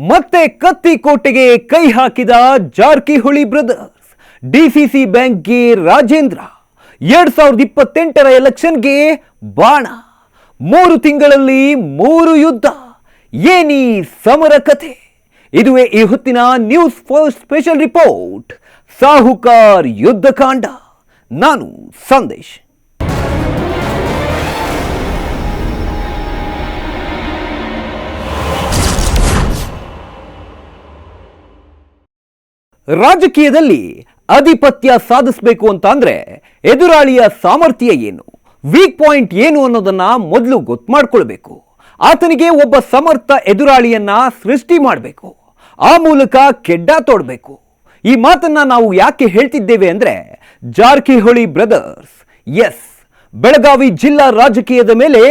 ಮತ್ತೆ ಕತ್ತಿ ಕೋಟೆಗೆ ಕೈ ಹಾಕಿದ ಜಾರಕಿಹೊಳಿ ಬ್ರದರ್ಸ್. ಡಿಸಿಸಿ ಬ್ಯಾಂಕ್ಗೆ ರಾಜೇಂದ್ರ. 2028ರ ಎಲೆಕ್ಷನ್ಗೆ ಬಾಣ. 3 ತಿಂಗಳಲ್ಲಿ 3 ಯುದ್ಧ. ಏನಿ ಸಮರ ಕಥೆ? ಇದುವೇ ಈ ಹೊತ್ತಿನ ನ್ಯೂಸ್ ಫಸ್ಟ್ ಸ್ಪೆಷಲ್ ರಿಪೋರ್ಟ್. ಸಾಹುಕಾರ್ ಯುದ್ಧಕಾಂಡ. ನಾನು ಸಂದೇಶ್. ರಾಜಕೀಯದಲ್ಲಿ ಆಧಿಪತ್ಯ ಸಾಧಿಸಬೇಕು ಅಂತ ಅಂದ್ರೆ ಎದುರಾಳಿಯ ಸಾಮರ್ಥ್ಯ ಏನು, ವೀಕ್ ಪಾಯಿಂಟ್ ಏನು ಅನ್ನೋದನ್ನ ಮೊದಲು ಗೊತ್ತು ಮಾಡ್ಕೊಳ್ಬೇಕು. ಆತನಿಗೆ ಒಬ್ಬ ಸಮರ್ಥ ಎದುರಾಳಿಯನ್ನ ಸೃಷ್ಟಿ ಮಾಡಬೇಕು, ಆ ಮೂಲಕ ಕೆಡ್ಡ ತೋಡಬೇಕು. ಈ ಮಾತನ್ನ ನಾವು ಯಾಕೆ ಹೇಳ್ತಿದ್ದೇವೆ ಅಂದ್ರೆ ಜಾರಕಿಹೊಳಿ ಬ್ರದರ್ಸ್ ಎಸ್ ಬೆಳಗಾವಿ ಜಿಲ್ಲಾ ರಾಜಕೀಯದ ಮೇಲೆ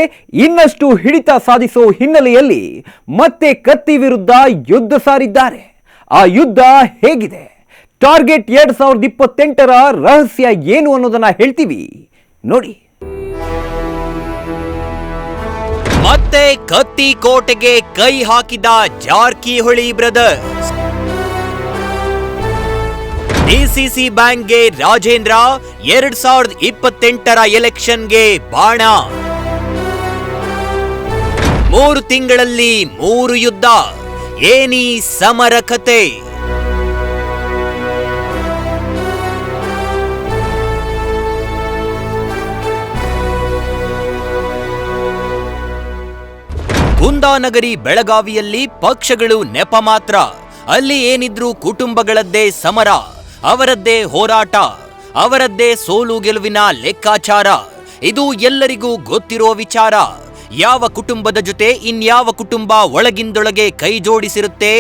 ಇನ್ನಷ್ಟು ಹಿಡಿತ ಸಾಧಿಸೋ ಹಿನ್ನೆಲೆಯಲ್ಲಿ ಮತ್ತೆ ಕತ್ತಿ ವಿರುದ್ಧ ಯುದ್ಧ ಸಾರಿದ್ದಾರೆ. ಆ ಯುದ್ಧ ಹೇಗಿದೆ, ಟಾರ್ಗೆಟ್ 2028ರ ರಹಸ್ಯ ಏನು ಅನ್ನೋದನ್ನ ಹೇಳ್ತೀವಿ ನೋಡಿ. ಮತ್ತೆ ಕತ್ತಿ ಕೋಟೆಗೆ ಕೈ ಹಾಕಿದ ಜಾರಕಿಹೊಳಿ ಬ್ರದರ್ಸ್. ಡಿಸಿಸಿ ಬ್ಯಾಂಕ್ಗೆ ರಾಜೇಂದ್ರ. 2028ರ ಎಲೆಕ್ಷನ್ಗೆ ಬಾಣ. 3 ತಿಂಗಳಲ್ಲಿ 3 ಯುದ್ಧ. ಏನಿ ಸಮರ ಕಥೆ? ಕುಂದಾನಗರಿ ಬೆಳಗಾವಿಯಲ್ಲಿ ಪಕ್ಷಗಳು ನೆಪ ಮಾತ್ರ. ಅಲ್ಲಿ ಏನಿದ್ರೂ ಕುಟುಂಬಗಳದ್ದೇ ಸಮರ, ಅವರದ್ದೇ ಹೋರಾಟ, ಅವರದ್ದೇ ಸೋಲು ಗೆಲುವಿನ ಲೆಕ್ಕಾಚಾರ. ಇದು ಎಲ್ಲರಿಗೂ ಗೊತ್ತಿರೋ ವಿಚಾರ. ಯಾವ ಕುಟುಂಬದ ಜೊತೆ ಇನ್ಯಾವ ಕುಟುಂಬ ಒಳಗಿಂದೊಳಗೆ ಕೈ ಜೋಡಿಸಿರುತ್ತೆ,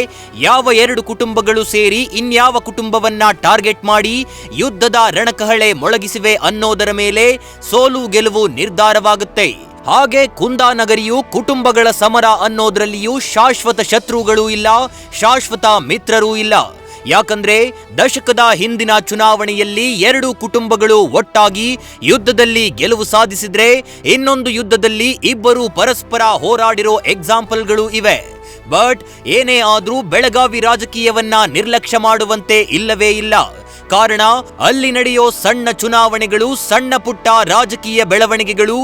ಯಾವ 2 ಕುಟುಂಬಗಳು ಸೇರಿ ಇನ್ಯಾವ ಕುಟುಂಬವನ್ನ ಟಾರ್ಗೆಟ್ ಮಾಡಿ ಯುದ್ಧದ ರಣಕಹಳೆ ಮೊಳಗಿಸಿವೆ ಅನ್ನೋದರ ಮೇಲೆ ಸೋಲು ಗೆಲುವು ನಿರ್ಧಾರವಾಗುತ್ತೆ. ಹಾಗೆ ಕುಂದಾನಗರಿಯು ಕುಟುಂಬಗಳ ಸಮರ ಅನ್ನೋದ್ರಲ್ಲಿಯೂ ಶಾಶ್ವತ ಶತ್ರುಗಳೂ ಇಲ್ಲ, ಶಾಶ್ವತ ಮಿತ್ರರೂ ಇಲ್ಲ. ಯಾಕಂದ್ರೆ ದಶಕದ ಹಿಂದಿನ ಚುನಾವಣೆಯಲ್ಲಿ 2 ಕುಟುಂಬಗಳು ಒಟ್ಟಾಗಿ ಯುದ್ಧದಲ್ಲಿ ಗೆಲುವು ಸಾಧಿಸಿದ್ರೆ ಇನ್ನೊಂದು ಯುದ್ಧದಲ್ಲಿ ಇಬ್ಬರು ಪರಸ್ಪರ ಹೋರಾಡಿರೋ ಎಕ್ಸಾಂಪಲ್ಗಳು ಇವೆ. ಬಟ್ ಏನೇ ಆದ್ರೂ ಬೆಳಗಾವಿ ರಾಜಕೀಯವನ್ನ ನಿರ್ಲಕ್ಷ್ಯ ಮಾಡುವಂತೆ ಇಲ್ಲವೇ ಇಲ್ಲ. ಕಾರಣ ಅಲ್ಲಿ ನಡೆಯೋ ಸಣ್ಣ ಚುನಾವಣೆಗಳು, ಸಣ್ಣ ಪುಟ್ಟ ರಾಜಕೀಯ ಬೆಳವಣಿಗೆಗಳು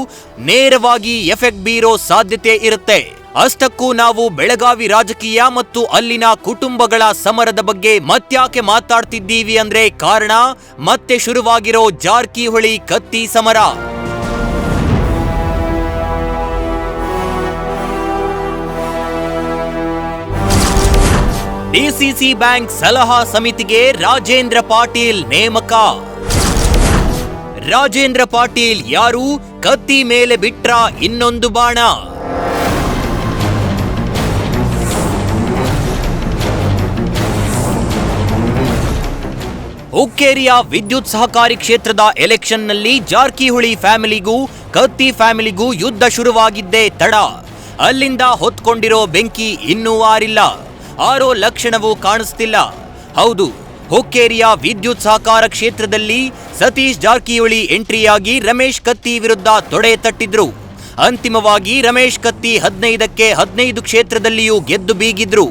ನೇರವಾಗಿ ಎಫೆಕ್ಟ್ ಬೀರೋ ಸಾಧ್ಯತೆ ಇರುತ್ತೆ. ಅಷ್ಟಕ್ಕೂ ನಾವು ಬೆಳಗಾವಿ ರಾಜಕೀಯ ಮತ್ತು ಅಲ್ಲಿನ ಕುಟುಂಬಗಳ ಸಮರದ ಬಗ್ಗೆ ಮತ್ಯಾಕೆ ಮಾತಾಡ್ತಿದ್ದೀವಿ ಅಂದ್ರೆ ಕಾರಣ ಮತ್ತೆ ಶುರುವಾಗಿರೋ ಜಾರಕಿಹೊಳಿ ಕತ್ತಿ ಸಮರ. ಡಿಸಿಸಿ ಬ್ಯಾಂಕ್ ಸಲಹಾ ಸಮಿತಿಗೆ ರಾಜೇಂದ್ರ ಪಾಟೀಲ್ ನೇಮಕ. ರಾಜೇಂದ್ರ ಪಾಟೀಲ್ ಯಾರು? ಕತ್ತಿ ಮೇಲೆ ಬಿಟ್ರ ಇನ್ನೊಂದು ಬಾಣ. ಹುಕ್ಕೇರಿಯ ವಿದ್ಯುತ್ ಸಹಕಾರಿ ಕ್ಷೇತ್ರದ ಎಲೆಕ್ಷನ್ನಲ್ಲಿ ಜಾರಕಿಹೊಳಿ ಫ್ಯಾಮಿಲಿಗೂ ಕತ್ತಿ ಫ್ಯಾಮಿಲಿಗೂ ಯುದ್ಧ ಶುರುವಾಗಿದ್ದೇ ತಡ. ಅಲ್ಲಿಂದ ಹೊತ್ಕೊಂಡಿರೋ ಬೆಂಕಿ ಇನ್ನೂ ಆರಿಲ್ಲ, ಆರೋ ಲಕ್ಷಣವೂ ಕಾಣಿಸ್ತಿಲ್ಲ. ಹೌದು, ಹುಕ್ಕೇರಿಯ ವಿದ್ಯುತ್ ಸಹಕಾರ ಕ್ಷೇತ್ರದಲ್ಲಿ ಸತೀಶ್ ಜಾರಕಿಹೊಳಿ ಎಂಟ್ರಿಯಾಗಿ ರಮೇಶ್ ಕತ್ತಿ ವಿರುದ್ಧ ತೊಡೆ ತಟ್ಟಿದ್ರು. ಅಂತಿಮವಾಗಿ ರಮೇಶ್ ಕತ್ತಿ 15ಕ್ಕೆ 15 ಕ್ಷೇತ್ರದಲ್ಲಿಯೂ ಗೆದ್ದು ಬೀಗಿದ್ರು.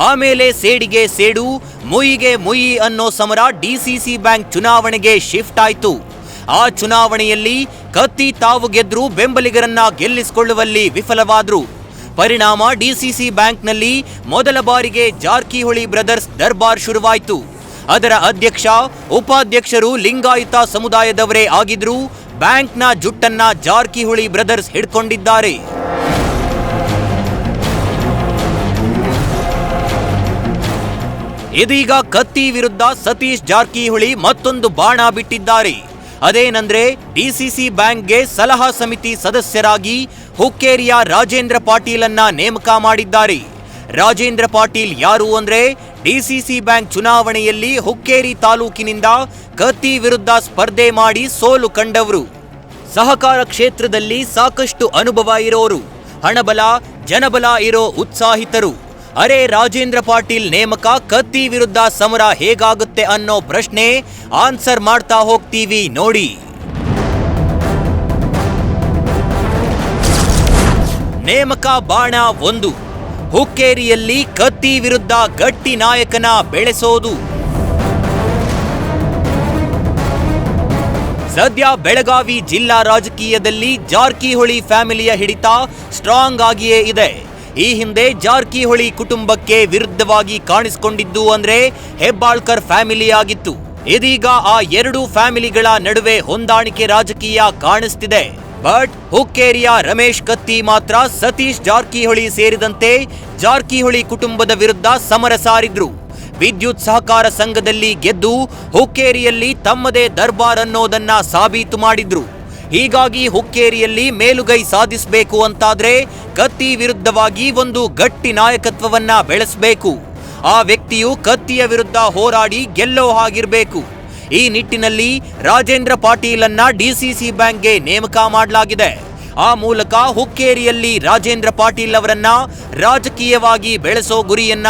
ಆಮೇಲೆ ಸೇಡಿಗೆ ಸೇಡು, ಮುಯಿಗೆ ಮುಯಿ ಅನ್ನೋ ಸಮರ ಡಿಸಿಸಿ ಬ್ಯಾಂಕ್ ಚುನಾವಣೆಗೆ ಶಿಫ್ಟ್ ಆಯ್ತು. ಆ ಚುನಾವಣೆಯಲ್ಲಿ ಕತ್ತಿ ತಾವು ಗೆದ್ರು, ಬೆಂಬಲಿಗರನ್ನ ಗೆಲ್ಲಿಸಿಕೊಳ್ಳುವಲ್ಲಿ ವಿಫಲವಾದ್ರು. ಪರಿಣಾಮ ಡಿಸಿಸಿ ಬ್ಯಾಂಕ್ನಲ್ಲಿ ಮೊದಲ ಬಾರಿಗೆ ಜಾರಕಿಹೊಳಿ ಬ್ರದರ್ಸ್ ದರ್ಬಾರ್ ಶುರುವಾಯಿತು. ಅದರ ಅಧ್ಯಕ್ಷ, ಉಪಾಧ್ಯಕ್ಷರು ಲಿಂಗಾಯತ ಸಮುದಾಯದವರೇ ಆಗಿದ್ರು. ಬ್ಯಾಂಕ್ನ ಜುಟ್ಟನ್ನ ಜಾರಕಿಹೊಳಿ ಬ್ರದರ್ಸ್ ಹಿಡ್ಕೊಂಡಿದ್ದಾರೆ. ಇದೀಗ ಕತ್ತಿ ವಿರುದ್ಧ ಸತೀಶ್ ಜಾರಕಿಹೊಳಿ ಮತ್ತೊಂದು ಬಾಣ ಬಿಟ್ಟಿದ್ದಾರೆ. ಅದೇನಂದ್ರೆ ಡಿಸಿಸಿ ಬ್ಯಾಂಕ್ಗೆ ಸಲಹಾ ಸಮಿತಿ ಸದಸ್ಯರಾಗಿ ಹುಕ್ಕೇರಿಯ ರಾಜೇಂದ್ರ ಪಾಟೀಲನ್ನ ನೇಮಕ ಮಾಡಿದ್ದಾರೆ. ರಾಜೇಂದ್ರ ಪಾಟೀಲ್ ಯಾರು ಅಂದ್ರೆ ಡಿಸಿಸಿ ಬ್ಯಾಂಕ್ ಚುನಾವಣೆಯಲ್ಲಿ ಹುಕ್ಕೇರಿ ತಾಲೂಕಿನಿಂದ ಕತ್ತಿ ವಿರುದ್ಧ ಸ್ಪರ್ಧೆ ಮಾಡಿ ಸೋಲು ಕಂಡವರು. ಸಹಕಾರ ಕ್ಷೇತ್ರದಲ್ಲಿ ಸಾಕಷ್ಟು ಅನುಭವ ಇರೋರು, ಹಣಬಲ ಜನಬಲ ಇರೋ ಉತ್ಸಾಹಿತರು. ಅರೆ ರಾಜೇಂದ್ರ ಪಾಟೀಲ್ ನೇಮಕ, ಕತ್ತಿ ವಿರುದ್ಧ ಸಮರ ಹೇಗಾಗುತ್ತೆ ಅನ್ನೋ ಪ್ರಶ್ನೆ ಆನ್ಸರ್ ಮಾಡ್ತಾ ಹೋಗ್ತೀವಿ ನೋಡಿ. ನೇಮಕ ಬಾಣ 1. ಹುಕ್ಕೇರಿಯಲ್ಲಿ ಕತ್ತಿ ವಿರುದ್ಧ ಗಟ್ಟಿ ನಾಯಕನ ಬೆಳೆಸೋದು. ಸದ್ಯ ಬೆಳಗಾವಿ ಜಿಲ್ಲಾ ರಾಜಕೀಯದಲ್ಲಿ ಜಾರಕಿಹೊಳಿ ಫ್ಯಾಮಿಲಿಯ ಹಿಡಿತ ಸ್ಟ್ರಾಂಗ್ ಆಗಿಯೇ ಇದೆ. ಈ ಹಿಂದೆ ಜಾರಕಿಹೊಳಿ ಕುಟುಂಬಕ್ಕೆ ವಿರುದ್ಧವಾಗಿ ಕಾಣಿಸಿಕೊಂಡಿದ್ದು ಅಂದ್ರೆ ಹೆಬ್ಬಾಳ್ಕರ್ ಫ್ಯಾಮಿಲಿ ಆಗಿತ್ತು. ಇದೀಗ ಆ ಎರಡು ಫ್ಯಾಮಿಲಿಗಳ ನಡುವೆ ಹೊಂದಾಣಿಕೆ ರಾಜಕೀಯ ಕಾಣಿಸ್ತಿದೆ. ಬಟ್ ಹುಕ್ಕೇರಿಯ ರಮೇಶ್ ಕತ್ತಿ ಮಾತ್ರ ಸತೀಶ್ ಜಾರಕಿಹೊಳಿ ಸೇರಿದಂತೆ ಜಾರಕಿಹೊಳಿ ಕುಟುಂಬದ ವಿರುದ್ಧ ಸಮರ ಸಾರಿದ್ರು. ವಿದ್ಯುತ್ ಸಹಕಾರ ಸಂಘದಲ್ಲಿ ಗೆದ್ದು ಹುಕ್ಕೇರಿಯಲ್ಲಿ ತಮ್ಮದೇ ದರ್ಬಾರ್ ಅನ್ನೋದನ್ನ ಸಾಬೀತು ಮಾಡಿದ್ರು. ಹೀಗಾಗಿ ಹುಕ್ಕೇರಿಯಲ್ಲಿ ಮೇಲುಗೈ ಸಾಧಿಸಬೇಕು ಅಂತಾದ್ರೆ ಕತ್ತಿ ವಿರುದ್ಧವಾಗಿ ಒಂದು ಗಟ್ಟಿ ನಾಯಕತ್ವವನ್ನ ಬೆಳೆಸಬೇಕು. ಆ ವ್ಯಕ್ತಿಯು ಕತ್ತಿಯ ವಿರುದ್ಧ ಹೋರಾಡಿ ಗೆಲ್ಲೋ ಹಾಗಿರ್ಬೇಕು. ಈ ನಿಟ್ಟಿನಲ್ಲಿ ರಾಜೇಂದ್ರ ಪಾಟೀಲನ್ನ ಡಿಸಿಸಿ ಬ್ಯಾಂಕ್ಗೆ ನೇಮಕ ಮಾಡಲಾಗಿದೆ. ಆ ಮೂಲಕ ಹುಕ್ಕೇರಿಯಲ್ಲಿ ರಾಜೇಂದ್ರ ಪಾಟೀಲ್ ಅವರನ್ನ ರಾಜಕೀಯವಾಗಿ ಬೆಳೆಸೋ ಗುರಿಯನ್ನ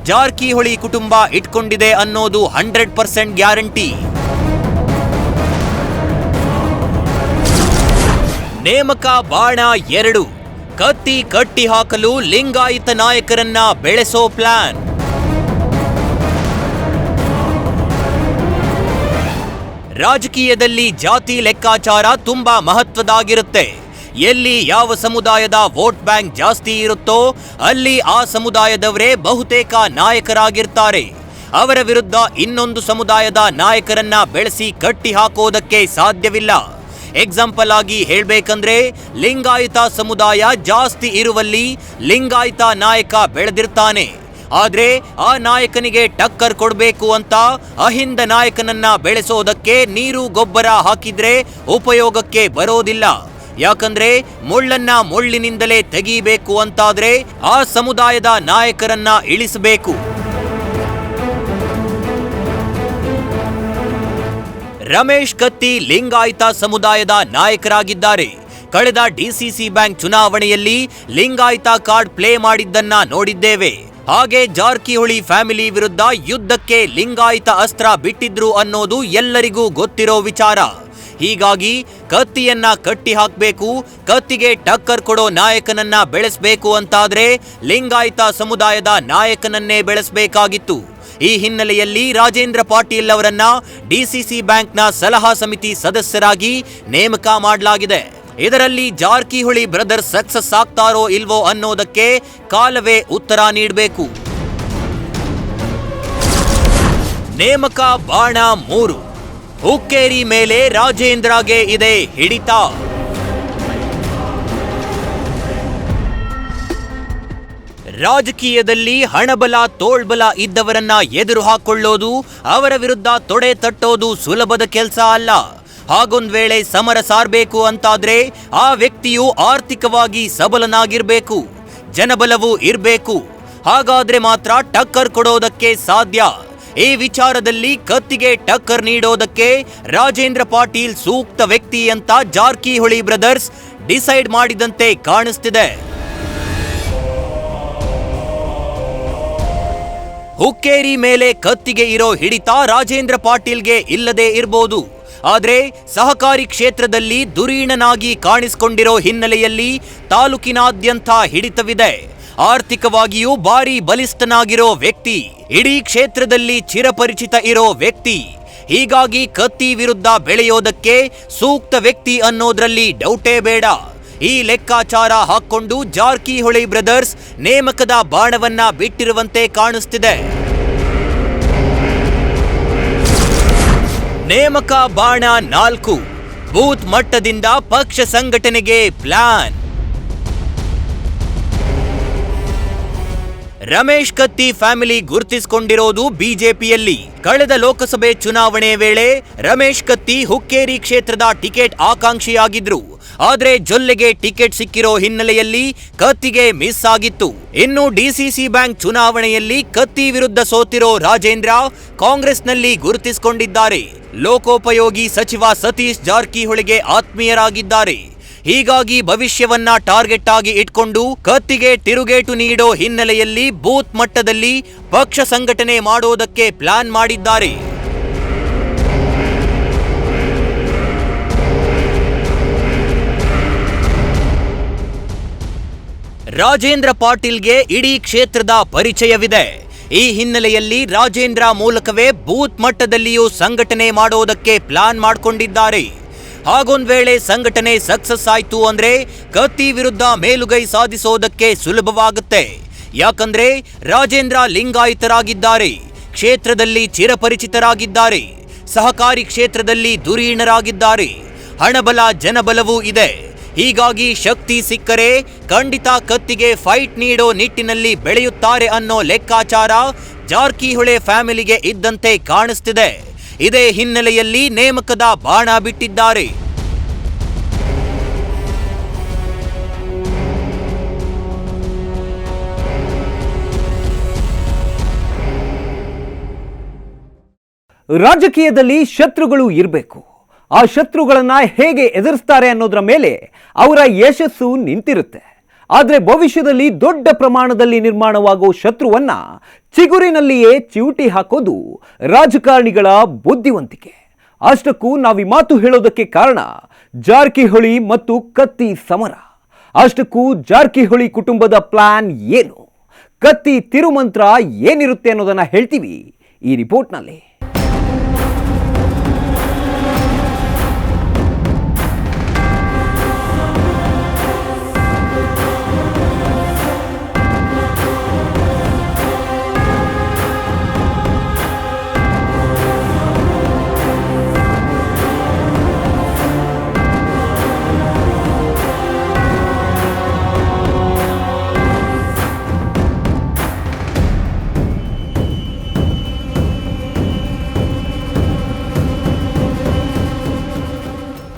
ಜಾರಕಿಹೊಳಿ ಕುಟುಂಬ ಇಟ್ಕೊಂಡಿದೆ ಅನ್ನೋದು 100% ಗ್ಯಾರಂಟಿ. ನೇಮಕ ಬಾಣ 2. ಕತ್ತಿ ಕಟ್ಟಿ ಹಾಕಲು ಲಿಂಗಾಯತ ನಾಯಕರನ್ನ ಬೆಳೆಸೋ ಪ್ಲಾನ್. ರಾಜಕೀಯದಲ್ಲಿ ಜಾತಿ ಲೆಕ್ಕಾಚಾರ ತುಂಬಾ ಮಹತ್ವದಾಗಿರುತ್ತೆ. ಎಲ್ಲಿ ಯಾವ ಸಮುದಾಯದ ವೋಟ್ ಬ್ಯಾಂಕ್ ಜಾಸ್ತಿ ಇರುತ್ತೋ ಅಲ್ಲಿ ಆ ಸಮುದಾಯದವರೇ ಬಹುತೇಕ ನಾಯಕರಾಗಿರ್ತಾರೆ. ಅವರ ವಿರುದ್ಧ ಇನ್ನೊಂದು ಸಮುದಾಯದ ನಾಯಕರನ್ನ ಬೆಳೆಸಿ ಕಟ್ಟಿ ಹಾಕೋದಕ್ಕೆ ಸಾಧ್ಯವಿಲ್ಲ. ಎಕ್ಸಾಂಪಲ್ ಆಗಿ ಹೇಳ್ಬೇಕಂದ್ರೆ ಲಿಂಗಾಯತ ಸಮುದಾಯ ಜಾಸ್ತಿ ಇರುವಲ್ಲಿ ಲಿಂಗಾಯತ ನಾಯಕ ಬೆಳೆದಿರ್ತಾನೆ. ಆದ್ರೆ ಆ ನಾಯಕನಿಗೆ ಟಕ್ಕರ್ ಕೊಡಬೇಕು ಅಂತ ಅಹಿಂದ ನಾಯಕನನ್ನ ಬೆಳೆಸೋದಕ್ಕೆ ನೀರು ಗೊಬ್ಬರ ಹಾಕಿದ್ರೆ ಉಪಯೋಗಕ್ಕೆ ಬರೋದಿಲ್ಲ. ಯಾಕಂದ್ರೆ ಮುಳ್ಳನ್ನ ಮುಳ್ಳಿನಿಂದಲೇ ತೆಗೀಬೇಕು ಅಂತಾದ್ರೆ ಆ ಸಮುದಾಯದ ನಾಯಕರನ್ನ ಇಳಿಸಬೇಕು. ರಮೇಶ್ ಕತ್ತಿ ಲಿಂಗಾಯತ ಸಮುದಾಯದ ನಾಯಕರಾಗಿದ್ದಾರೆ. ಕಳೆದ ಡಿಸಿಸಿ ಬ್ಯಾಂಕ್ ಚುನಾವಣೆಯಲ್ಲಿ ಲಿಂಗಾಯತ ಕಾರ್ಡ್ ಪ್ಲೇ ಮಾಡಿದ್ದನ್ನ ನೋಡಿದ್ದೇವೆ. ಹಾಗೆ ಜಾರಕಿಹೊಳಿ ಫ್ಯಾಮಿಲಿ ವಿರುದ್ಧ ಯುದ್ಧಕ್ಕೆ ಲಿಂಗಾಯತ ಅಸ್ತ್ರ ಬಿಟ್ಟಿದ್ರು ಅನ್ನೋದು ಎಲ್ಲರಿಗೂ ಗೊತ್ತಿರೋ ವಿಚಾರ. ಹೀಗಾಗಿ ಕತ್ತಿಯನ್ನ ಕಟ್ಟಿ ಹಾಕಬೇಕು, ಕತ್ತಿಗೆ ಟಕ್ಕರ್ ಕೊಡೋ ನಾಯಕನನ್ನ ಬೆಳೆಸಬೇಕು ಅಂತಾದ್ರೆ ಲಿಂಗಾಯತ ಸಮುದಾಯದ ನಾಯಕನನ್ನೇ ಬೆಳೆಸಬೇಕಾಗಿತ್ತು. ಈ ಹಿನ್ನೆಲೆಯಲ್ಲಿ ರಾಜೇಂದ್ರ ಪಾಟೀಲ್ ಅವರನ್ನ ಡಿಸಿಸಿ ಬ್ಯಾಂಕ್ನ ಸಲಹಾ ಸಮಿತಿ ಸದಸ್ಯರಾಗಿ ನೇಮಕ ಮಾಡಲಾಗಿದೆ. ಇದರಲ್ಲಿ ಜಾರಕಿಹೊಳಿ ಬ್ರದರ್ಸ್ ಸಕ್ಸಸ್ ಆಗ್ತಾರೋ ಇಲ್ವೋ ಅನ್ನೋದಕ್ಕೆ ಕಾಲವೇ ಉತ್ತರ ನೀಡಬೇಕು. ನೇಮಕ ಬಾಣ 3. ಹುಕ್ಕೇರಿ ಮೇಲೆ ರಾಜೇಂದ್ರಗೆ ಇದೆ ಹಿಡಿತ. ರಾಜಕೀಯದಲ್ಲಿ ಹಣಬಲ ತೋಳ್ಬಲ ಇದ್ದವರನ್ನ ಎದುರು ಹಾಕೊಳ್ಳೋದು, ಅವರ ವಿರುದ್ಧ ತೊಡೆ ತಟ್ಟೋದು ಸುಲಭದ ಕೆಲಸ ಅಲ್ಲ. ಹಾಗೊಂದ್ ವೇಳೆ ಸಮರ ಸಾರಬೇಕು ಅಂತಾದ್ರೆ ಆ ವ್ಯಕ್ತಿಯು ಆರ್ಥಿಕವಾಗಿ ಸಬಲನಾಗಿರ್ಬೇಕು, ಜನಬಲವೂ ಇರಬೇಕು. ಹಾಗಾದ್ರೆ ಮಾತ್ರ ಟಕ್ಕರ್ ಕೊಡೋದಕ್ಕೆ ಸಾಧ್ಯ. ಈ ವಿಚಾರದಲ್ಲಿ ಕತ್ತಿಗೆ ಟಕ್ಕರ್ ನೀಡೋದಕ್ಕೆ ರಾಜೇಂದ್ರ ಪಾಟೀಲ್ ಸೂಕ್ತ ವ್ಯಕ್ತಿ ಅಂತ ಜಾರಕಿಹೊಳಿ ಬ್ರದರ್ಸ್ ಡಿಸೈಡ್ ಮಾಡಿದಂತೆ ಕಾಣಿಸ್ತಿದೆ. ಹುಕ್ಕೇರಿ ಮೇಲೆ ಕತ್ತಿಗೆ ಇರೋ ಹಿಡಿತ ರಾಜೇಂದ್ರ ಪಾಟೀಲ್ಗೆ ಇಲ್ಲದೆ ಇರಬಹುದು. ಆದ್ರೆ ಸಹಕಾರಿ ಕ್ಷೇತ್ರದಲ್ಲಿ ಧುರೀಣನಾಗಿ ಕಾಣಿಸಿಕೊಂಡಿರೋ ಹಿನ್ನೆಲೆಯಲ್ಲಿ ತಾಲೂಕಿನಾದ್ಯಂತ ಹಿಡಿತವಿದೆ. ಆರ್ಥಿಕವಾಗಿಯೂ ಭಾರಿ ಬಲಿಷ್ಠನಾಗಿರೋ ವ್ಯಕ್ತಿ, ಇಡೀ ಕ್ಷೇತ್ರದಲ್ಲಿ ಚಿರಪರಿಚಿತ ಇರೋ ವ್ಯಕ್ತಿ. ಹೀಗಾಗಿ ಕತ್ತಿ ವಿರುದ್ಧ ಬೆಳೆಯೋದಕ್ಕೆ ಸೂಕ್ತ ವ್ಯಕ್ತಿ ಅನ್ನೋದ್ರಲ್ಲಿ ಡೌಟೇ ಬೇಡ. ಈ ಲೆಕ್ಕಾಚಾರ ಹಾಕೊಂಡು ಜಾರಕಿಹೊಳಿ ಬ್ರದರ್ಸ್ ನೇಮಕದ ಬಾಣವನ್ನ ಬಿಟ್ಟಿರುವಂತೆ ಕಾಣಿಸ್ತಿದೆ. ನೇಮಕ ಬಾಣ 4. ಬೂತ್ ಮಟ್ಟದಿಂದ ಪಕ್ಷ ಸಂಘಟನೆಗೆ ಪ್ಲಾನ್. ರಮೇಶ್ ಕತ್ತಿ ಫ್ಯಾಮಿಲಿ ಗುರುತಿಸಿಕೊಂಡಿರೋದು ಬಿಜೆಪಿಯಲ್ಲಿ. ಕಳೆದ ಲೋಕಸಭೆ ಚುನಾವಣೆ ವೇಳೆ ರಮೇಶ್ ಕತ್ತಿ ಹುಕ್ಕೇರಿ ಕ್ಷೇತ್ರದ ಟಿಕೆಟ್ ಆಕಾಂಕ್ಷಿಯಾಗಿದ್ರು. ಆದ್ರೆ ಜೊಲ್ಲೆಗೆ ಟಿಕೆಟ್ ಸಿಕ್ಕಿರೋ ಹಿನ್ನೆಲೆಯಲ್ಲಿ ಕತ್ತಿಗೆ ಮಿಸ್ ಆಗಿತ್ತು. ಇನ್ನು ಡಿಸಿಸಿ ಬ್ಯಾಂಕ್ ಚುನಾವಣೆಯಲ್ಲಿ ಕತ್ತಿ ವಿರುದ್ಧ ಸೋತಿರೋ ರಾಜೇಂದ್ರ ಕಾಂಗ್ರೆಸ್ನಲ್ಲಿ ಗುರುತಿಸಿಕೊಂಡಿದ್ದಾರೆ. ಲೋಕೋಪಯೋಗಿ ಸಚಿವ ಸತೀಶ್ ಜಾರಕಿಹೊಳಿಗೆ ಆತ್ಮೀಯರಾಗಿದ್ದಾರೆ. ಹೀಗಾಗಿ ಭವಿಷ್ಯವನ್ನ ಟಾರ್ಗೆಟ್ ಆಗಿ ಇಟ್ಕೊಂಡು ಕತ್ತಿಗೆ ತಿರುಗೇಟು ನೀಡೋ ಹಿನ್ನೆಲೆಯಲ್ಲಿ ಬೂತ್ ಮಟ್ಟದಲ್ಲಿ ಪಕ್ಷ ಸಂಘಟನೆ ಮಾಡೋದಕ್ಕೆ ಪ್ಲಾನ್ ಮಾಡಿದ್ದಾರೆ. ರಾಜೇಂದ್ರ ಪಾಟೀಲ್ಗೆ ಇಡೀ ಕ್ಷೇತ್ರದ ಪರಿಚಯವಿದೆ. ಈ ಹಿನ್ನೆಲೆಯಲ್ಲಿ ರಾಜೇಂದ್ರ ಮೂಲಕವೇ ಬೂತ್ ಮಟ್ಟದಲ್ಲಿಯೂ ಸಂಘಟನೆ ಮಾಡೋದಕ್ಕೆ ಪ್ಲಾನ್ ಮಾಡಿಕೊಂಡಿದ್ದಾರೆ. ಹಾಗೊಂದ್ ವೇಳೆ ಸಂಘಟನೆ ಸಕ್ಸಸ್ ಆಯ್ತು ಅಂದ್ರೆ ಕತ್ತಿ ವಿರುದ್ಧ ಮೇಲುಗೈ ಸಾಧಿಸೋದಕ್ಕೆ ಸುಲಭವಾಗುತ್ತೆ. ಯಾಕಂದ್ರೆ ರಾಜೇಂದ್ರ ಲಿಂಗಾಯತರಾಗಿದ್ದಾರೆ, ಕ್ಷೇತ್ರದಲ್ಲಿ ಚಿರಪರಿಚಿತರಾಗಿದ್ದಾರೆ, ಸಹಕಾರಿ ಕ್ಷೇತ್ರದಲ್ಲಿ ಧುರೀಣರಾಗಿದ್ದಾರೆ, ಹಣಬಲ ಜನಬಲವೂ ಇದೆ. ಹೀಗಾಗಿ ಶಕ್ತಿ ಸಿಕ್ಕರೆ ಖಂಡಿತ ಕತ್ತಿಗೆ ಫೈಟ್ ನೀಡೋ ನಿಟ್ಟಿನಲ್ಲಿ ಬೆಳೆಯುತ್ತಾರೆ ಅನ್ನೋ ಲೆಕ್ಕಾಚಾರ ಜಾರಕಿಹೊಳಿ ಫ್ಯಾಮಿಲಿಗೆ ಇದ್ದಂತೆ ಕಾಣಿಸ್ತಿದೆ. ಇದೇ ಹಿನ್ನೆಲೆಯಲ್ಲಿ ನೇಮಕದ ಬಾಣ ಬಿಟ್ಟಿದ್ದಾರೆ. ರಾಜಕೀಯದಲ್ಲಿ ಶತ್ರುಗಳು ಇರಬೇಕು. ಆ ಶತ್ರುಗಳನ್ನ ಹೇಗೆ ಎದುರಿಸ್ತಾರೆ ಅನ್ನೋದರ ಮೇಲೆ ಅವರ ಯಶಸ್ಸು ನಿಂತಿರುತ್ತೆ. ಆದರೆ ಭವಿಷ್ಯದಲ್ಲಿ ದೊಡ್ಡ ಪ್ರಮಾಣದಲ್ಲಿ ನಿರ್ಮಾಣವಾಗೋ ಶತ್ರುವನ್ನ ಚಿಗುರಿನಲ್ಲಿಯೇ ಚಿವುಟಿ ಹಾಕೋದು ರಾಜಕಾರಣಿಗಳ ಬುದ್ಧಿವಂತಿಕೆ. ಅಷ್ಟಕ್ಕೂ ನಾವಿ ಮಾತು ಹೇಳೋದಕ್ಕೆ ಕಾರಣ ಜಾರಕಿಹೊಳಿ ಮತ್ತು ಕತ್ತಿ ಸಮರ. ಅಷ್ಟಕ್ಕೂ ಜಾರಕಿಹೊಳಿ ಕುಟುಂಬದ ಪ್ಲಾನ್ ಏನು, ಕತ್ತಿ ತಿರುಮಂತ್ರ ಏನಿರುತ್ತೆ ಅನ್ನೋದನ್ನ ಹೇಳ್ತೀವಿ ಈ ರಿಪೋರ್ಟ್ನಲ್ಲಿ.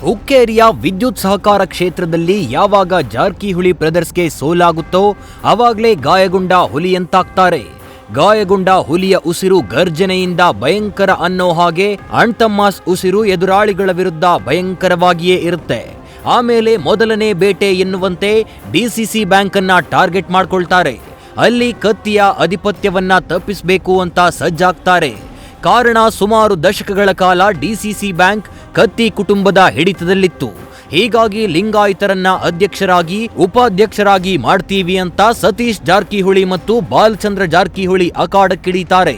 ಹುಕ್ಕೇರಿಯ ವಿದ್ಯುತ್ ಸಹಕಾರ ಕ್ಷೇತ್ರದಲ್ಲಿ ಯಾವಾಗ ಜಾರಕಿಹೊಳಿ ಬ್ರದರ್ಸ್ಗೆ ಸೋಲಾಗುತ್ತೋ ಅವಾಗಲೇ ಗಾಯಗೊಂಡ ಹುಲಿಯಂತಾಗ್ತಾರೆ. ಗಾಯಗೊಂಡ ಹುಲಿಯ ಉಸಿರು ಗರ್ಜನೆಯಿಂದ ಭಯಂಕರ ಅನ್ನೋ ಹಾಗೆ ಅಣ್ತಮ್ಮಾಸ್ ಉಸಿರು ಎದುರಾಳಿಗಳ ವಿರುದ್ಧ ಭಯಂಕರವಾಗಿಯೇ ಇರುತ್ತೆ. ಆಮೇಲೆ ಮೊದಲನೇ ಬೇಟೆ ಎನ್ನುವಂತೆ ಡಿಸಿಸಿ ಬ್ಯಾಂಕ್ ಅನ್ನ ಟಾರ್ಗೆಟ್ ಮಾಡ್ಕೊಳ್ತಾರೆ. ಅಲ್ಲಿ ಕತ್ತಿಯ ಆಧಿಪತ್ಯವನ್ನ ತಪ್ಪಿಸಬೇಕು ಅಂತ ಸಜ್ಜಾಗ್ತಾರೆ. ಕಾರಣ ಸುಮಾರು ದಶಕಗಳ ಕಾಲ ಡಿಸಿಸಿ ಬ್ಯಾಂಕ್ ಕತ್ತಿ ಕುಟುಂಬದ ಹಿಡಿತದಲ್ಲಿತ್ತು. ಹೀಗಾಗಿ ಲಿಂಗಾಯತರನ್ನ ಅಧ್ಯಕ್ಷರಾಗಿ ಉಪಾಧ್ಯಕ್ಷರಾಗಿ ಮಾಡ್ತೀವಿ ಅಂತ ಸತೀಶ್ ಜಾರಕಿಹೊಳಿ ಮತ್ತು ಬಾಲಚಂದ್ರ ಜಾರಕಿಹೊಳಿ ಅಖಾಡಕ್ಕಿಳಿತಾರೆ.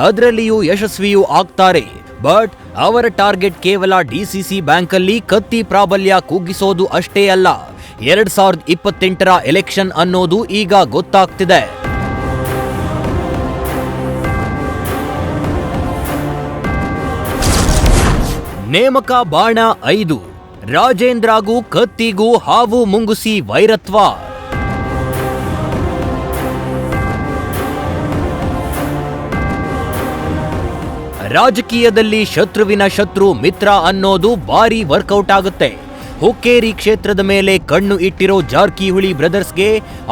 ಅದರಲ್ಲಿಯೂ ಯಶಸ್ವಿಯೂ ಆಗ್ತಾರೆ. ಬಟ್ ಅವರ ಟಾರ್ಗೆಟ್ ಕೇವಲ ಡಿಸಿಸಿ ಬ್ಯಾಂಕ್ ಅಲ್ಲಿ ಕತ್ತಿ ಪ್ರಾಬಲ್ಯ ಕುಗ್ಗಿಸೋದು ಅಷ್ಟೇ ಅಲ್ಲ, 2028ರ ಎಲೆಕ್ಷನ್ ಅನ್ನೋದು ಈಗ ಗೊತ್ತಾಗ್ತಿದೆ. ನೇಮಕ ಬಾಣ 5, ರಾಜೇಂದ್ರಗೂ ಕತ್ತಿಗೂ ಹಾವು ಮುಂಗುಸಿ ವೈರತ್ವ. ರಾಜಕೀಯದಲ್ಲಿ ಶತ್ರುವಿನ ಶತ್ರು ಮಿತ್ರ ಅನ್ನೋದು ಭಾರಿ ವರ್ಕೌಟ್ ಆಗುತ್ತೆ. ಹುಕ್ಕೇರಿ ಕ್ಷೇತ್ರದ ಮೇಲೆ ಕಣ್ಣು ಇಟ್ಟಿರೋ ಜಾರಕಿಹೊಳಿ ಬ್ರದರ್ಸ್ಗೆ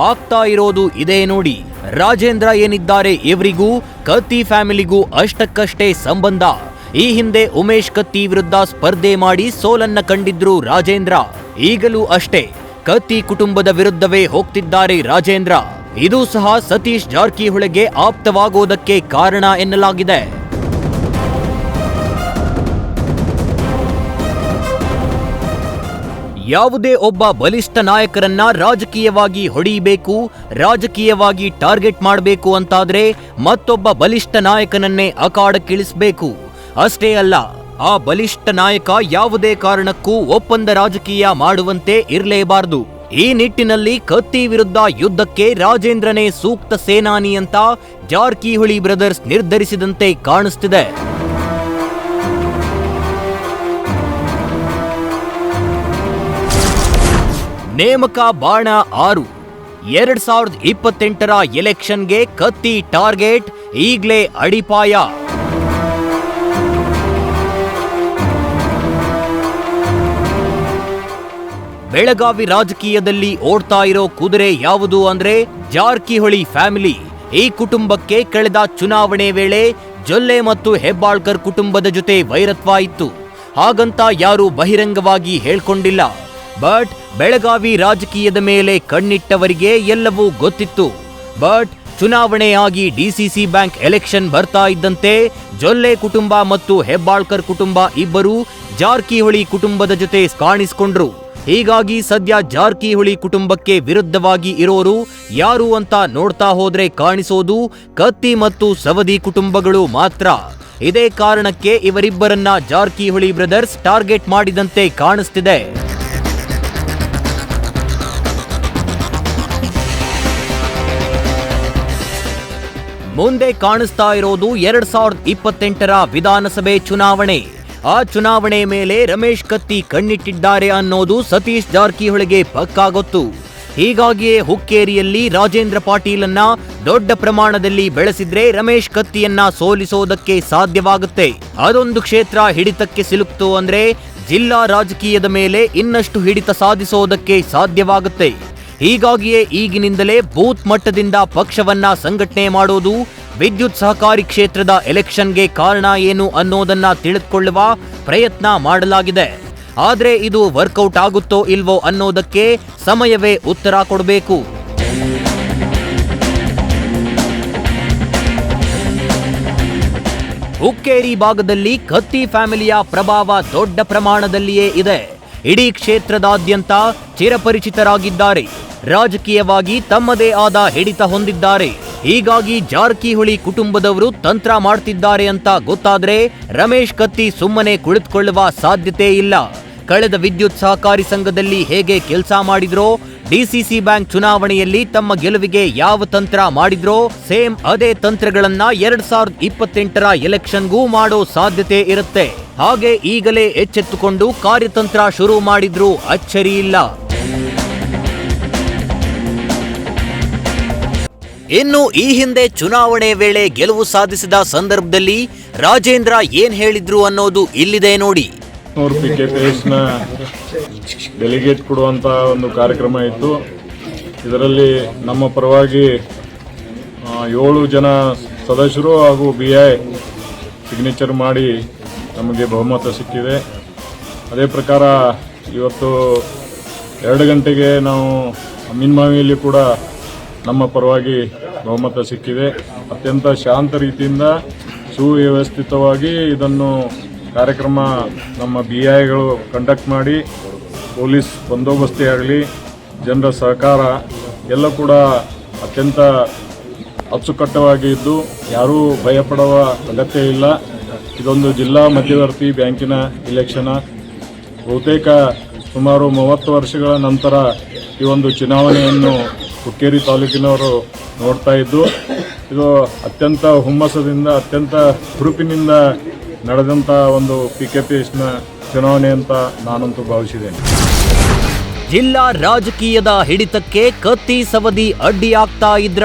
ಆಗ್ತಾ ಇರೋದು ಇದೇ ನೋಡಿ. ರಾಜೇಂದ್ರ ಏನಿದ್ದಾರೆ ಇವರಿಗೂ ಕತ್ತಿ ಫ್ಯಾಮಿಲಿಗೂ ಅಷ್ಟಕ್ಕಷ್ಟೇ ಸಂಬಂಧ. ಈ ಹಿಂದೆ ಉಮೇಶ್ ಕತ್ತಿ ವಿರುದ್ಧ ಸ್ಪರ್ಧೆ ಮಾಡಿ ಸೋಲನ್ನ ಕಂಡಿದ್ರು ರಾಜೇಂದ್ರ. ಈಗಲೂ ಅಷ್ಟೇ ಕತ್ತಿ ಕುಟುಂಬದ ವಿರುದ್ಧವೇ ಹೋಗ್ತಿದ್ದಾರೆ ರಾಜೇಂದ್ರ. ಇದು ಸಹ ಸತೀಶ್ ಜಾರಕಿಹೊಳಿಗೆ ಆಪ್ತವಾಗೋದಕ್ಕೆ ಕಾರಣ ಎನ್ನಲಾಗಿದೆ. ಯಾವುದೇ ಒಬ್ಬ ಬಲಿಷ್ಠ ನಾಯಕರನ್ನ ರಾಜಕೀಯವಾಗಿ ಹೊಡೆಯಬೇಕು, ರಾಜಕೀಯವಾಗಿ ಟಾರ್ಗೆಟ್ ಮಾಡಬೇಕು ಅಂತಾದ್ರೆ ಮತ್ತೊಬ್ಬ ಬಲಿಷ್ಠ ನಾಯಕನನ್ನೇ ಅಖಾಡಕ್ಕಿಳಿಸಬೇಕು. ಅಷ್ಟೇ ಅಲ್ಲ, ಆ ಬಲಿಷ್ಠ ನಾಯಕ ಯಾವುದೇ ಕಾರಣಕ್ಕೂ ಒಪ್ಪಂದ ರಾಜಕೀಯ ಮಾಡುವಂತೆ ಇರಲೇಬಾರದು. ಈ ನಿಟ್ಟಿನಲ್ಲಿ ಕತ್ತಿ ವಿರುದ್ಧ ಯುದ್ಧಕ್ಕೆ ರಾಜೇಂದ್ರನೇ ಸೂಕ್ತ ಸೇನಾನಿ ಅಂತ ಜಾರಕಿಹೊಳಿ ಬ್ರದರ್ಸ್ ನಿರ್ಧರಿಸಿದಂತೆ ಕಾಣಿಸ್ತಿದೆ. ನೇಮಕ ಬಾಣ 6, 2028ರ ಎಲೆಕ್ಷನ್ಗೆ ಕತ್ತಿ ಟಾರ್ಗೆಟ್, ಈಗ್ಲೇ ಅಡಿಪಾಯ. ಬೆಳಗಾವಿ ರಾಜಕೀಯದಲ್ಲಿ ಓಡ್ತಾ ಇರೋ ಕುದುರೆ ಯಾವುದು ಅಂದ್ರೆ ಜಾರಕಿಹೊಳಿ ಫ್ಯಾಮಿಲಿ. ಈ ಕುಟುಂಬಕ್ಕೆ ಕಳೆದ ಚುನಾವಣೆ ವೇಳೆ ಜೊಲ್ಲೆ ಮತ್ತು ಹೆಬ್ಬಾಳ್ಕರ್ ಕುಟುಂಬದ ಜೊತೆ ವೈರತ್ವ ಇತ್ತು. ಹಾಗಂತ ಯಾರು ಬಹಿರಂಗವಾಗಿ ಹೇಳ್ಕೊಂಡಿಲ್ಲ. ಬಟ್ ಬೆಳಗಾವಿ ರಾಜಕೀಯದ ಮೇಲೆ ಕಣ್ಣಿಟ್ಟವರಿಗೆ ಎಲ್ಲವೂ ಗೊತ್ತಿತ್ತು. ಬಟ್ ಚುನಾವಣೆಯಾಗಿ ಡಿಸಿಸಿ ಬ್ಯಾಂಕ್ ಎಲೆಕ್ಷನ್ ಬರ್ತಾ ಇದ್ದಂತೆ ಜೊಲ್ಲೆ ಕುಟುಂಬ ಮತ್ತು ಹೆಬ್ಬಾಳ್ಕರ್ ಕುಟುಂಬ ಇಬ್ಬರು ಜಾರಕಿಹೊಳಿ ಕುಟುಂಬದ ಜೊತೆ ಕಾಣಿಸಿಕೊಂಡ್ರು. ಹೀಗಾಗಿ ಸದ್ಯ ಜಾರಕಿಹೊಳಿ ಕುಟುಂಬಕ್ಕೆ ವಿರುದ್ಧವಾಗಿ ಇರೋರು ಯಾರು ಅಂತ ನೋಡ್ತಾ ಹೋದ್ರೆ ಕಾಣಿಸೋದು ಕತ್ತಿ ಮತ್ತು ಸವದಿ ಕುಟುಂಬಗಳು ಮಾತ್ರ. ಇದೇ ಕಾರಣಕ್ಕೆ ಇವರಿಬ್ಬರನ್ನ ಜಾರಕಿಹೊಳಿ ಬ್ರದರ್ಸ್ ಟಾರ್ಗೆಟ್ ಮಾಡಿದಂತೆ ಕಾಣಿಸ್ತಿದೆ. ಮುಂದೆ ಕಾಣಿಸ್ತಾ ಇರೋದು 2028ರ ವಿಧಾನಸಭೆ ಚುನಾವಣೆ. ಆ ಚುನಾವಣೆ ಮೇಲೆ ರಮೇಶ್ ಕತ್ತಿ ಕಣ್ಣಿಟ್ಟಿದ್ದಾರೆ ಅನ್ನೋದು ಸತೀಶ್ ಜಾರಕಿಹೊಳಿಗೆ ಪಕ್ಕಾ ಗೊತ್ತು. ಹೀಗಾಗಿಯೇ ಹುಕ್ಕೇರಿಯಲ್ಲಿ ರಾಜೇಂದ್ರ ಪಾಟೀಲನ್ನ ದೊಡ್ಡ ಪ್ರಮಾಣದಲ್ಲಿ ಬೆಳೆಸಿದ್ರೆ ರಮೇಶ್ ಕತ್ತಿಯನ್ನ ಸೋಲಿಸೋದಕ್ಕೆ ಸಾಧ್ಯವಾಗುತ್ತೆ. ಅದೊಂದು ಕ್ಷೇತ್ರ ಹಿಡಿತಕ್ಕೆ ಸಿಲುಕ್ತು ಅಂದ್ರೆ ಜಿಲ್ಲಾ ರಾಜಕೀಯದ ಮೇಲೆ ಇನ್ನಷ್ಟು ಹಿಡಿತ ಸಾಧಿಸೋದಕ್ಕೆ ಸಾಧ್ಯವಾಗುತ್ತೆ. ಹೀಗಾಗಿಯೇ ಈಗಿನಿಂದಲೇ ಬೂತ್ ಮಟ್ಟದಿಂದ ಪಕ್ಷವನ್ನ ಸಂಘಟನೆ ಮಾಡೋದು, ವಿದ್ಯುತ್ ಸಹಕಾರಿ ಕ್ಷೇತ್ರದ ಎಲೆಕ್ಷನ್ಗೆ ಕಾರಣ ಏನು ಅನ್ನೋದನ್ನ ತಿಳಿದುಕೊಳ್ಳುವ ಪ್ರಯತ್ನ ಮಾಡಲಾಗಿದೆ. ಆದ್ರೆ ಇದು ವರ್ಕೌಟ್ ಆಗುತ್ತೋ ಇಲ್ವೋ ಅನ್ನೋದಕ್ಕೆ ಸಮಯವೇ ಉತ್ತರ ಕೊಡಬೇಕು. ಹುಕ್ಕೇರಿ ಭಾಗದಲ್ಲಿ ಕತ್ತಿ ಫ್ಯಾಮಿಲಿಯ ಪ್ರಭಾವ ದೊಡ್ಡ ಪ್ರಮಾಣದಲ್ಲಿಯೇ ಇದೆ. ಇಡೀ ಕ್ಷೇತ್ರದಾದ್ಯಂತ ಚಿರಪರಿಚಿತರಾಗಿದ್ದಾರೆ. ರಾಜಕೀಯವಾಗಿ ತಮ್ಮದೇ ಆದ ಹಿಡಿತ ಹೊಂದಿದ್ದಾರೆ. ಹೀಗಾಗಿ ಜಾರಕಿಹೊಳಿ ಕುಟುಂಬದವರು ತಂತ್ರ ಮಾಡ್ತಿದ್ದಾರೆ ಅಂತ ಗೊತ್ತಾದ್ರೆ ರಮೇಶ್ ಕತ್ತಿ ಸುಮ್ಮನೆ ಕುಳಿತುಕೊಳ್ಳುವ ಸಾಧ್ಯತೆ ಇಲ್ಲ. ಕಳೆದ ವಿದ್ಯುತ್ ಸಹಕಾರಿ ಸಂಘದಲ್ಲಿ ಹೇಗೆ ಕೆಲಸ ಮಾಡಿದ್ರೋ, ಡಿಸಿಸಿ ಬ್ಯಾಂಕ್ ಚುನಾವಣೆಯಲ್ಲಿ ತಮ್ಮ ಗೆಲುವಿಗೆ ಯಾವ ತಂತ್ರ ಮಾಡಿದ್ರೋ ಸೇಮ್ ಅದೇ ತಂತ್ರಗಳನ್ನ 2028ರ ಎಲೆಕ್ಷನ್ಗೂ ಮಾಡೋ ಸಾಧ್ಯತೆ ಇರುತ್ತೆ. ಹಾಗೆ ಈಗಲೇ ಎಚ್ಚೆತ್ತುಕೊಂಡು ಕಾರ್ಯತಂತ್ರ ಶುರು ಮಾಡಿದ್ರೂ ಅಚ್ಚರಿ ಇಲ್ಲ. ಇನ್ನು ಈ ಹಿಂದೆ ಚುನಾವಣೆ ವೇಳೆ ಗೆಲುವು ಸಾಧಿಸಿದ ಸಂದರ್ಭದಲ್ಲಿ ರಾಜೇಂದ್ರ ಏನ್ ಹೇಳಿದ್ರು ಅನ್ನೋದು ಇಲ್ಲಿದೆ ನೋಡಿ. PKPSನ ಡೆಲಿಗೇಟ್ ಕೊಡುವಂಥ ಒಂದು ಕಾರ್ಯಕ್ರಮ ಇತ್ತು. ಇದರಲ್ಲಿ ನಮ್ಮ ಪರವಾಗಿ 7 ಜನ ಸದಸ್ಯರು ಹಾಗೂ BI ಸಿಗ್ನೇಚರ್ ಮಾಡಿ ನಮಗೆ ಬಹುಮತ ಸಿಕ್ಕಿದೆ. ಅದೇ ಪ್ರಕಾರ ಇವತ್ತು 2 ಗಂಟೆಗೆ ನಾವು ಅಮೀನ್ಮಾವಿಯಲ್ಲಿ ಕೂಡ ನಮ್ಮ ಪರವಾಗಿ ಬಹುಮತ ಸಿಕ್ಕಿದೆ. ಅತ್ಯಂತ ಶಾಂತ ರೀತಿಯಿಂದ ಸುವ್ಯವಸ್ಥಿತವಾಗಿ ಇದನ್ನು ಕಾರ್ಯಕ್ರಮ ನಮ್ಮ BIಗಳು ಕಂಡಕ್ಟ್ ಮಾಡಿ, ಪೊಲೀಸ್ ಬಂದೋಬಸ್ತಿ ಆಗಲಿ, ಜನರ ಸಹಕಾರ ಎಲ್ಲ ಕೂಡ ಅತ್ಯಂತ ಅಚ್ಚುಕಟ್ಟವಾಗಿ ಇದ್ದು ಯಾರೂ ಭಯಪಡುವ ಅಗತ್ಯ ಇಲ್ಲ. ಇದೊಂದು ಜಿಲ್ಲಾ ಮಧ್ಯವರ್ತಿ ಬ್ಯಾಂಕಿನ ಇಲೆಕ್ಷನ್. ಬಹುತೇಕ ಸುಮಾರು 30 ವರ್ಷಗಳ ನಂತರ ಈ ಒಂದು ಚುನಾವಣೆಯನ್ನು ಹುಕ್ಕೇರಿ ತಾಲೂಕಿನವರು ನೋಡ್ತಾ ಇದ್ದು, ಇದು ಅತ್ಯಂತ ಹುಮ್ಮಸದಿಂದ ಅತ್ಯಂತ ಹುರುಪಿನಿಂದ ನಡೆದಂಥ ಒಂದು PKPSನ ಚುನಾವಣೆ ಅಂತ ನಾನಂತೂ ಭಾವಿಸಿದ್ದೇನೆ. ಜಿಲ್ಲಾ ರಾಜಕೀಯದ ಹಿಡಿತಕ್ಕೆ ಕತ್ತಿ ಸವದಿ ಅಡ್ಡಿಯಾಗ್ತಾ ಇದ್ರ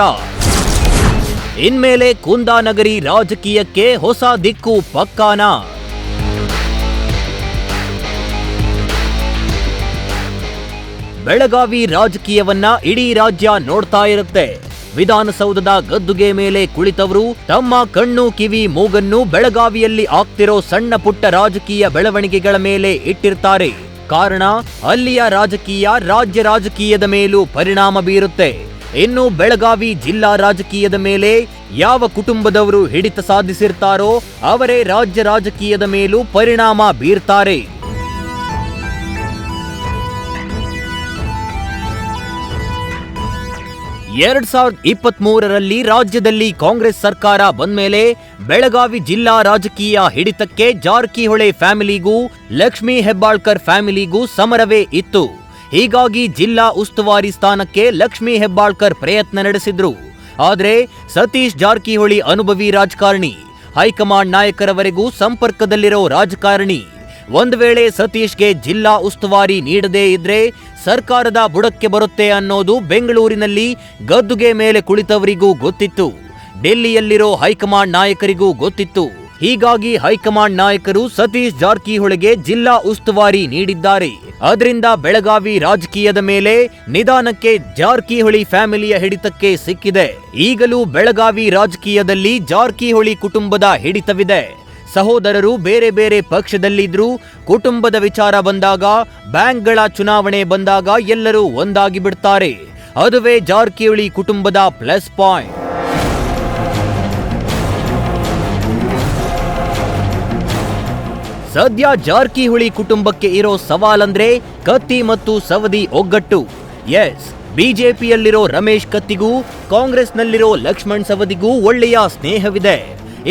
ಇನ್ಮೇಲೆ ಕುಂದಾನಗರಿ ರಾಜಕೀಯಕ್ಕೆ ಹೊಸ ದಿಕ್ಕು ಪಕ್ಕಾನ? ಬೆಳಗಾವಿ ರಾಜಕೀಯವನ್ನ ಇಡೀ ರಾಜ್ಯ ನೋಡ್ತಾ ಇರುತ್ತೆ. ವಿಧಾನಸೌಧದ ಗದ್ದುಗೆ ಮೇಲೆ ಕುಳಿತವರು ತಮ್ಮ ಕಣ್ಣು ಕಿವಿ ಮೂಗನ್ನು ಬೆಳಗಾವಿಯಲ್ಲಿ ಆಗ್ತಿರೋ ಸಣ್ಣ ಪುಟ್ಟ ರಾಜಕೀಯ ಬೆಳವಣಿಗೆಗಳ ಮೇಲೆ ಇಟ್ಟಿರ್ತಾರೆ. ಕಾರಣ ಅಲ್ಲಿಯ ರಾಜಕೀಯ ರಾಜ್ಯ ರಾಜಕೀಯದ ಮೇಲೂ ಪರಿಣಾಮ ಬೀರುತ್ತೆ. ಇನ್ನು ಬೆಳಗಾವಿ ಜಿಲ್ಲಾ ರಾಜಕೀಯದ ಮೇಲೆ ಯಾವ ಕುಟುಂಬದವರು ಹಿಡಿತ ಸಾಧಿಸಿರ್ತಾರೋ ಅವರೇ ರಾಜ್ಯ ರಾಜಕೀಯದ ಮೇಲೂ ಪರಿಣಾಮ ಬೀರ್ತಾರೆ. 2023ರಲ್ಲಿ ರಾಜ್ಯದಲ್ಲಿ ಕಾಂಗ್ರೆಸ್ ಸರ್ಕಾರ ಬಂದ್ಮೇಲೆ ಬೆಳಗಾವಿ ಜಿಲ್ಲಾ ರಾಜಕೀಯ ಹಿಡಿತಕ್ಕೆ ಜಾರಕಿಹೊಳಿ ಫ್ಯಾಮಿಲಿಗೂ ಲಕ್ಷ್ಮೀ ಹೆಬ್ಬಾಳ್ಕರ್ ಫ್ಯಾಮಿಲಿಗೂ ಸಮರವೇ ಇತ್ತು. ಹೀಗಾಗಿ ಜಿಲ್ಲಾ ಉಸ್ತುವಾರಿ ಸ್ಥಾನಕ್ಕೆ ಲಕ್ಷ್ಮೀ ಹೆಬ್ಬಾಳ್ಕರ್ ಪ್ರಯತ್ನ ನಡೆಸಿದ್ರು. ಆದ್ರೆ ಸತೀಶ್ ಜಾರಕಿಹೊಳಿ ಅನುಭವಿ ರಾಜಕಾರಣಿ, ಹೈಕಮಾಂಡ್ ನಾಯಕರವರೆಗೂ ಸಂಪರ್ಕದಲ್ಲಿರೋ ರಾಜಕಾರಣಿ. ಒಂದು ವೇಳೆ ಸತೀಶ್ಗೆ ಜಿಲ್ಲಾ ಉಸ್ತುವಾರಿ ನೀಡದೇ ಇದ್ರೆ ಸರ್ಕಾರದ ಬುಡಕ್ಕೆ ಬರುತ್ತೆ ಅನ್ನೋದು ಬೆಂಗಳೂರಿನಲ್ಲಿ ಗದ್ದುಗೆ ಮೇಲೆ ಕುಳಿತವರಿಗೂ ಗೊತ್ತಿತ್ತು. ಡೆಲ್ಲಿಯಲ್ಲಿರೋ ಹೈಕಮಾಂಡ್ ನಾಯಕರಿಗೂ ಗೊತ್ತಿತ್ತು. ಹೀಗಾಗಿ ಹೈಕಮಾಂಡ್ ನಾಯಕರು ಸತೀಶ್ ಜಾರಕಿಹೊಳಿಗೆ ಜಿಲ್ಲಾ ಉಸ್ತುವಾರಿ ನೀಡಿದ್ದಾರೆ. ಅದರಿಂದ ಬೆಳಗಾವಿ ರಾಜಕೀಯದ ಮೇಲೆ ನಿಧಾನಕ್ಕೆ ಜಾರಕಿಹೊಳಿ ಫ್ಯಾಮಿಲಿಯ ಹಿಡಿತಕ್ಕೆ ಸಿಕ್ಕಿದೆ. ಈಗಲೂ ಬೆಳಗಾವಿ ರಾಜಕೀಯದಲ್ಲಿ ಜಾರಕಿಹೊಳಿ ಕುಟುಂಬದ ಹಿಡಿತವಿದೆ. ಸಹೋದರರು ಬೇರೆ ಬೇರೆ ಪಕ್ಷದಲ್ಲಿದ್ರು ಕುಟುಂಬದ ವಿಚಾರ ಬಂದಾಗ, ಬ್ಯಾಂಕ್ಗಳ ಚುನಾವಣೆ ಬಂದಾಗ ಎಲ್ಲರೂ ಒಂದಾಗಿ ಬಿಡ್ತಾರೆ. ಅದುವೇ ಜಾರಕಿಹೊಳಿ ಕುಟುಂಬದ ಪ್ಲಸ್ ಪಾಯಿಂಟ್. ಸದ್ಯ ಜಾರಕಿಹೊಳಿ ಕುಟುಂಬಕ್ಕೆ ಇರೋ ಸವಾಲಂದ್ರೆ ಕತ್ತಿ ಮತ್ತು ಸವದಿ ಒಗ್ಗಟ್ಟು. ಎಸ್, ಬಿಜೆಪಿಯಲ್ಲಿರೋ ರಮೇಶ್ ಕತ್ತಿಗೂ ಕಾಂಗ್ರೆಸ್ನಲ್ಲಿರೋ ಲಕ್ಷ್ಮಣ್ ಸವದಿಗೂ ಒಳ್ಳೆಯ ಸ್ನೇಹವಿದೆ.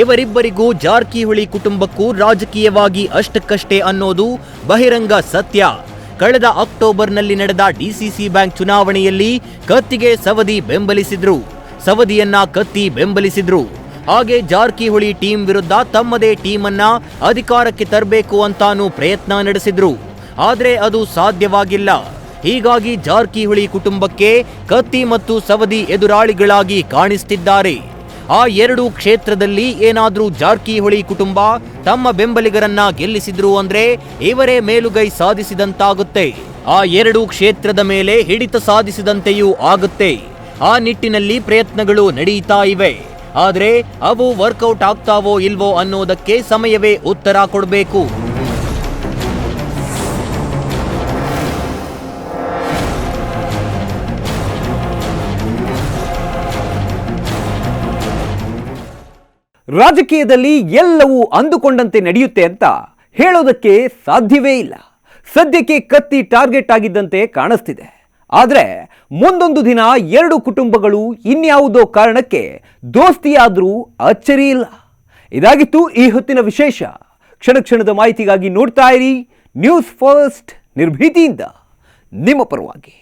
ಇವರಿಬ್ಬರಿಗೂ ಜಾರಕಿಹೊಳಿ ಕುಟುಂಬಕ್ಕೂ ರಾಜಕೀಯವಾಗಿ ಅಷ್ಟಕ್ಕಷ್ಟೇ ಅನ್ನೋದು ಬಹಿರಂಗ ಸತ್ಯ. ಕಳೆದ ಅಕ್ಟೋಬರ್ನಲ್ಲಿ ನಡೆದ ಡಿಸಿಸಿ ಬ್ಯಾಂಕ್ ಚುನಾವಣೆಯಲ್ಲಿ ಕತ್ತಿಗೆ ಸವದಿ ಬೆಂಬಲಿಸಿದ್ರು, ಸವದಿಯನ್ನ ಕತ್ತಿ ಬೆಂಬಲಿಸಿದ್ರು. ಹಾಗೆ ಜಾರಕಿಹೊಳಿ ಟೀಮ್ ವಿರುದ್ಧ ತಮ್ಮದೇ ಟೀಮನ್ನ ಅಧಿಕಾರಕ್ಕೆ ತರಬೇಕು ಅಂತಾನೂ ಪ್ರಯತ್ನ ನಡೆಸಿದ್ರು. ಆದ್ರೆ ಅದು ಸಾಧ್ಯವಾಗಿಲ್ಲ. ಹೀಗಾಗಿ ಜಾರಕಿಹೊಳಿ ಕುಟುಂಬಕ್ಕೆ ಕತ್ತಿ ಮತ್ತು ಸವದಿ ಎದುರಾಳಿಗಳಾಗಿ ಕಾಣಿಸ್ತಿದ್ದಾರೆ. ಆ ಎರಡೂ ಕ್ಷೇತ್ರದಲ್ಲಿ ಏನಾದ್ರೂ ಜಾರಕಿಹೊಳಿ ಕುಟುಂಬ ತಮ್ಮ ಬೆಂಬಲಿಗರನ್ನ ಗೆಲ್ಲಿಸಿದ್ರು ಅಂದ್ರೆ ಇವರೇ ಮೇಲುಗೈ ಸಾಧಿಸಿದಂತಾಗುತ್ತೆ. ಆ ಎರಡೂ ಕ್ಷೇತ್ರದ ಮೇಲೆ ಹಿಡಿತ ಸಾಧಿಸಿದಂತೆಯೂ ಆಗುತ್ತೆ. ಆ ನಿಟ್ಟಿನಲ್ಲಿ ಪ್ರಯತ್ನಗಳು ನಡೀತಾ ಇವೆ. ಆದ್ರೆ ಅವು ವರ್ಕೌಟ್ ಆಗ್ತಾವೋ ಇಲ್ವೋ ಅನ್ನೋದಕ್ಕೆ ಸಮಯವೇ ಉತ್ತರ ಕೊಡಬೇಕು. ರಾಜಕೀಯದಲ್ಲಿ ಎಲ್ಲವೂ ಅಂದುಕೊಂಡಂತೆ ನಡೆಯುತ್ತೆ ಅಂತ ಹೇಳೋದಕ್ಕೆ ಸಾಧ್ಯವೇ ಇಲ್ಲ. ಸದ್ಯಕ್ಕೆ ಕತ್ತಿ ಟಾರ್ಗೆಟ್ ಆಗಿದ್ದಂತೆ ಕಾಣಿಸ್ತಿದೆ. ಆದರೆ ಮುಂದೊಂದು ದಿನ ಎರಡು ಕುಟುಂಬಗಳು ಇನ್ಯಾವುದೋ ಕಾರಣಕ್ಕೆ ದೋಸ್ತಿಯಾದರೂ ಅಚ್ಚರಿ ಇಲ್ಲ. ಇದಾಗಿತ್ತು ಈ ಹೊತ್ತಿನ ವಿಶೇಷ. ಕ್ಷಣ ಕ್ಷಣದ ಮಾಹಿತಿಗಾಗಿ ನೋಡ್ತಾ ಇರಿ ನ್ಯೂಸ್ ಫಸ್ಟ್, ನಿರ್ಭೀತಿಯಿಂದ ನಿಮ್ಮ ಪರವಾಗಿ.